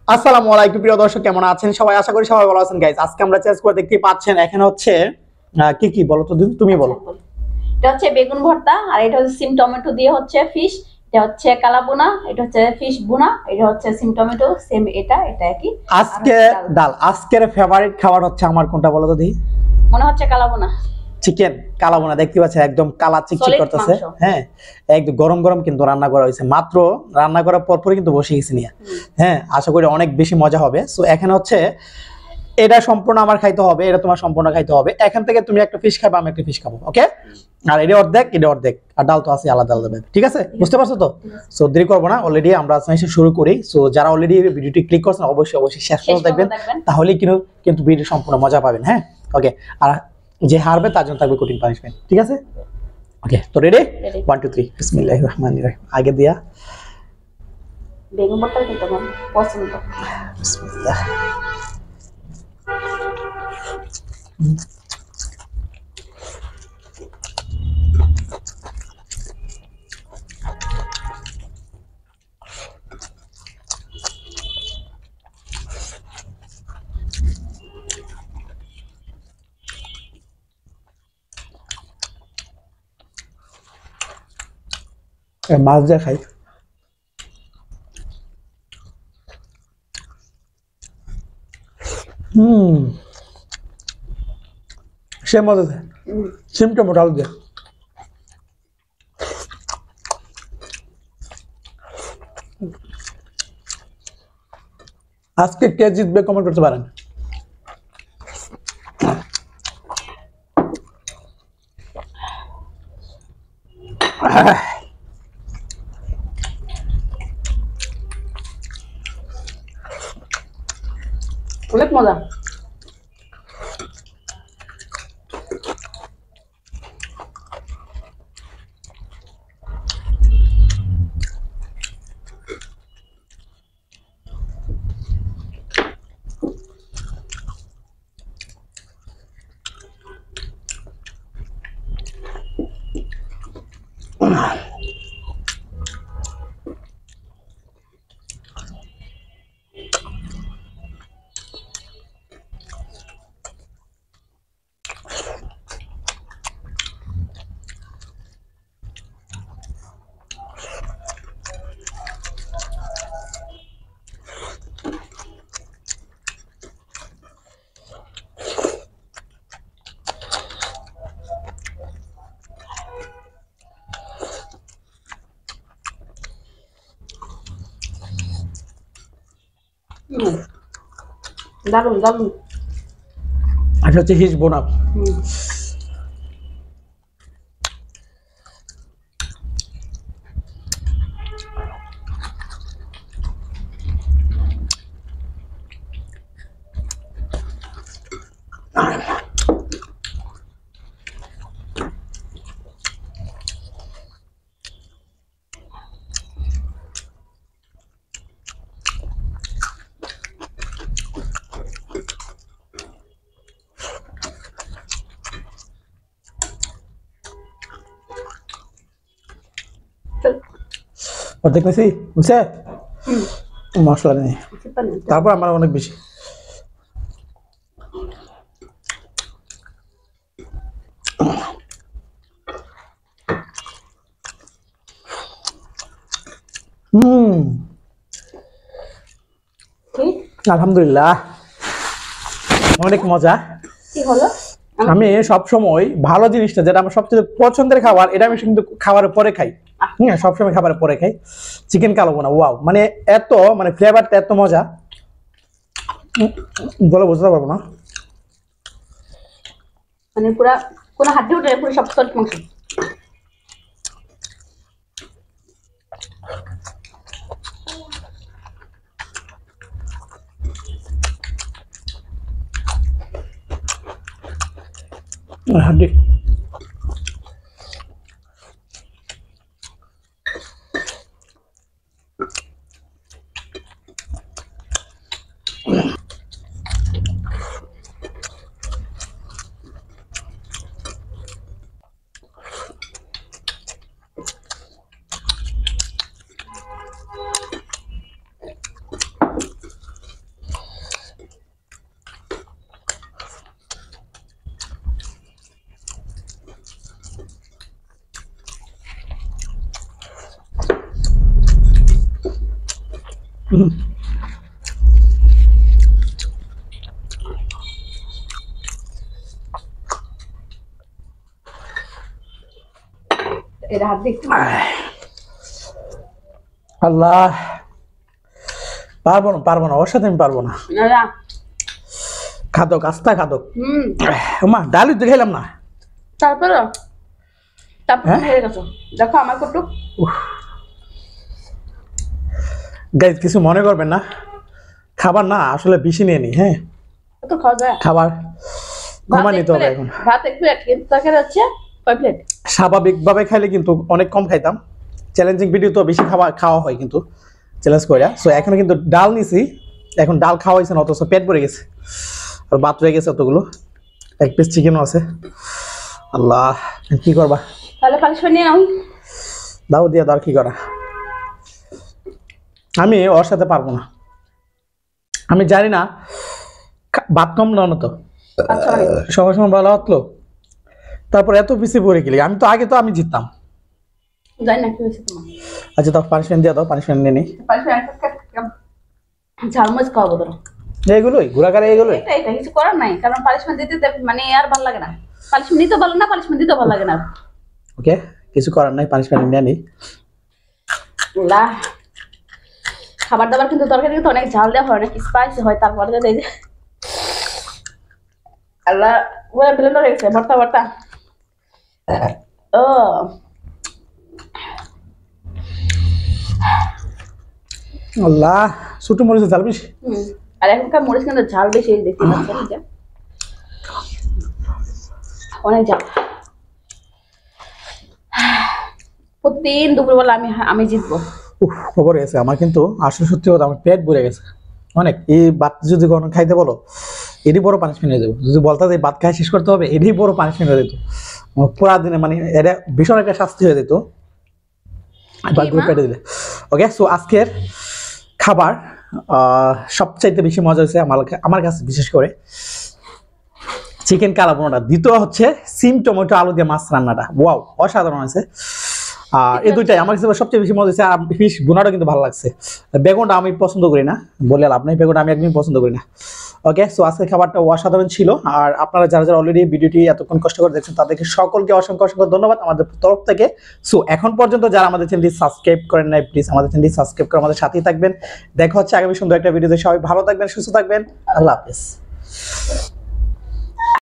আসসালামু আলাইকুম প্রিয় দর্শক, কেমন আছেন সবাই? আশা করি সবাই ভালো আছেন গাইস। আজকে আমরা চেঞ্জ করে দেখতে পাচ্ছেন এখানে হচ্ছে কি কি বলো তো, তুমি বলো। এটা হচ্ছে বেগুন ভর্তা, আর এটা হচ্ছে সিম টমেটো দিয়ে হচ্ছে ফিশ। এটা হচ্ছে কালাবোনা, এটা হচ্ছে ফিশ বুনা, এটা হচ্ছে সিম টমেটো সেম, এটা এটা একই। আজকে ডাল। আজকের ফেভারিট খাবার হচ্ছে আমার কোনটা বলো তো দেখি? মনে হচ্ছে কালাবোনা। চিকেন কালাবোনা দেখতে পাচ্ছেন, একদম কালা চিকচিক করতেছে। হ্যাঁ, একদম গরম গরম কিন্তু রান্না করা হয়েছে, মাত্র রান্না করার পরপরই কিন্তু বসে গেছি নিয়ে। হ্যাঁ, আশা করি অনেক বেশি মজা হবে। সো এখানে হচ্ছে এটা সম্পূর্ণ আমার খাইতে হবে, এটা তোমার সম্পূর্ণ খাইতে হবে। এখান থেকে তুমি একটা ফিশ খাবে, আমি একটা ফিশ খাবো, ওকে? আর এটা অর্ধেক, এটা অর্ধেক, আর ডাল তো আছে আলাদা আলাদা ভাবে। ঠিক আছে, বুঝতে পারছো তো? সো দেরি করবো না, অলরেডি আমরা শুরু করি। সো যারা অলরেডি ভিডিওটি ক্লিক করছেন অবশ্যই অবশ্যই শেষ পর্যন্ত দেখবেন, তাহলেই কিন্তু ভিডিও সম্পূর্ণ মজা পাবেন। হ্যাঁ, ওকে। আর যে হারবে তার জন্য থাকবে কঠিন পানিশমেন্ট, ঠিক আছে? ওকে, তো রেডি? 1 2 3 বিসমিল্লাহির রহমানির রহিম। আগে দিয়া বেগুন ভর্তা খেতে আমার পছন্দ। বিসমিল্লাহ। মাছ দিয়ে খাই। সে মজা দেয়, সিমটা মোটা আলু দিয়ে। আজকে কে জিতবে কমেন্ট করতে পারেন। অনেক মজা। দারুন দারুন। এটা হচ্ছে হিস বোনা। অর্ধেক মেসি বুঝছে, মশলা নেই, তারপর আমার অনেক বেশি। আলহামদুলিল্লাহ, অনেক মজা। কি হলো? আমি সবসময় ভালো জিনিসটা, যেটা আমার সবচেয়ে পছন্দের খাবার, এটা আমি কিন্তু খাবারের পরে খাই। হ্যাঁ, সবসময় খাবারের পরে খাই। চিকেন কালাবোনা, ওয়াও, মানে এত মানে ফ্লেভারটা এত মজা বলে বুঝতে পারবো না। মানে পুরা কোনো হাড্ডি উঠে পুরো সব সলিড মাংস। হাড্ডি এটা হাত দিয়ে আল্লাহ, পারবো না ওর সাথে আমি পারবো না। খাদক আস্তা খাদক। মা ডালি তো খেলাম না। তারপরে হয়ে গেছে, দেখো আমার কত। গাইজ কিছু মনে করবেন না, খাবার না আসলে বেশি নিয়ে নি। হ্যাঁ তো খাওয়া যায় খাবার কমা নিতে হবে এখন। ভাত এক প্লেট, কিন্তু তরকারি হচ্ছে কয় প্লেট? স্বাভাবিকভাবে খাইলে কিন্তু অনেক কম খাইতাম, চ্যালেঞ্জিং ভিডিও তো বেশি খাওয়া হয় কিন্তু চ্যালেঞ্জ করে। সো এখন কিন্তু ডাল নিছি, এখন ডাল খাওয়া হয়েছে না, অথচ পেট ভরে গেছে আর ভাত রয়ে গেছে অতগুলো, এক পিস চিকেনও আছে। আল্লাহ কি করবা, তাহলে পানিশমেন্ট নিয়ে নাও। দাও দিয়া দাও, কি করা। আমি ওর সাথে পারবো না, আমি জানি না ভাত কম না তো সবার সময় ভালো হতো, তারপর এত পিছিয়ে পড়ে গেলি। আমি তো আগে তো আমি জিততাম, জানি না কি হয়েছে তোমার। আচ্ছা দাও পানিশমেন্ট দিয়ে দাও, পানিশমেন্ট নিয়ে নি। ঝালমরিচ খাওয়াবো ধরো, এইগুলোই ঘোরাঘাড়া এইগুলোই। এটা কিছু করার নাই, কারণ পানিশমেন্ট দিতে মানে আর ভালো লাগে না। পানিশমেন্ট নিতে ভালো না, পানিশমেন্ট দিতে ভালো লাগে না। ওকে কিছু করার নাই, পানিশমেন্ট নিয়ে নি। খাবার দাবার কিন্তু তরকারি কিন্তু অনেক ঝাল দেওয়া হয়, অনেক স্পাইসি হয়। তারপরে এই যে আল্লাহ ওরা ব্লেন্ডার হয়ে গেছে ভর্তা। ও আল্লাহ, ছোট মরিচের ঝাল বেশি। আর এখনকার মরিচ কিন্তু ঝাল বেশি, দেখতে পাচ্ছেন যে অনেক ঝাল। প্রতিদিন দুপুরবেলা আমি জিতবো। খবর গেছে আমার, কিন্তু আসলে সত্যি কথা আমার পেট ভরে গেছে অনেক। এই ভাত যদি কোনো খাইতে বলো এরই বড় পানিশমেন্ট হয়ে যাবো। যদি বলতে যে ভাত খাই শেষ করতে হবে, এরই বড় পানিশমেন্ট হয়ে যেত পুরা দিনে, মানে এটা ভীষণ একটা শাস্তি হয়ে যেত ভাতগুলো পেটে দিলে। ওকে সো আজকের খাবার সবচাইতে বেশি মজা হয়েছে আমার কাছে, বিশেষ করে চিকেন কালাবোনাটা। দ্বিতীয় হচ্ছে সিম টমেটো আলু দিয়ে মাছ রান্নাটা, ওয়াও অসাধারণ হয়েছে। আর এই দুইটাই আমার কাছে সবচেয়ে বেশি মজা হয়েছে। আর ফিশ বোনাটা কিন্তু ভালো লাগছে। বেগুনটা আমি পছন্দ করি না, বলে লাভ নাই, বেগুনটা আমি একদমই পছন্দ করি না। ওকে সো আজকের খাবারটা অসাধারণ ছিল। আর আপনারা যারা যারা অলরেডি ভিডিওটি এতক্ষণ কষ্ট করে দেখছেন তাদেরকে সকলকে অসংখ্য অসংখ্য ধন্যবাদ আমাদের তরফ থেকে। সো এখন পর্যন্ত যারা আমাদের চ্যানেলটি সাবস্ক্রাইব করেন নাই, প্লিজ আমাদের চ্যানেলটি সাবস্ক্রাইব করে আমাদের সাথেই থাকবেন। দেখা হচ্ছে আগামী সুন্দর একটা ভিডিওতে। সবাই ভালো থাকবেন, সুস্থ থাকবেন, আল্লাহ হাফেজ।